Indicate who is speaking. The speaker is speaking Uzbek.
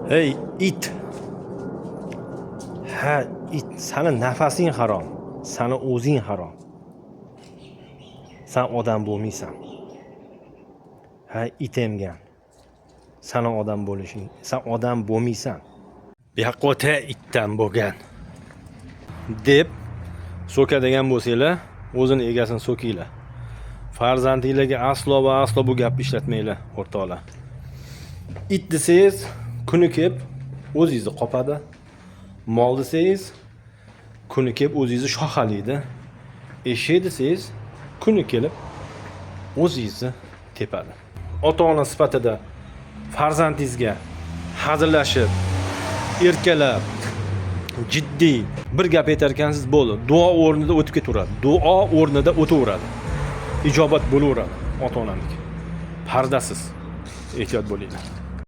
Speaker 1: Hey it. Ha it, sani nafasing harom, sani o'zing harom. Sen odam bo'lmaysan. Ha it emgan. Sana odam bo'lishing, sen odam bo'lmaysan. Baqota itdan bo'lgan deb so'kadigan bo'lsanglar, o'zini egasini so'kinglar. Farzandingizga aslo va aslo bu gapni ishlatmanglar, o'rtoqlar. It desangiz, kuni kelib o'zingizni qopadi. Mol desangiz, kuni kelib o'zingizni shohalaydi. Eshak desangiz, kuni kelib o'zingizni tepadi. Ota-ona sifatida farzandingizga hazillashib, erkalab, jiddiy bir gap aytar ekansiz, bo'ldi. Duo o'rnida o'tib ketaveradi. Duo o'rnida o'taveradi. Ijobat bo'laveradi ota-onaniki. Pardasiz ehtiyot bo'linglar.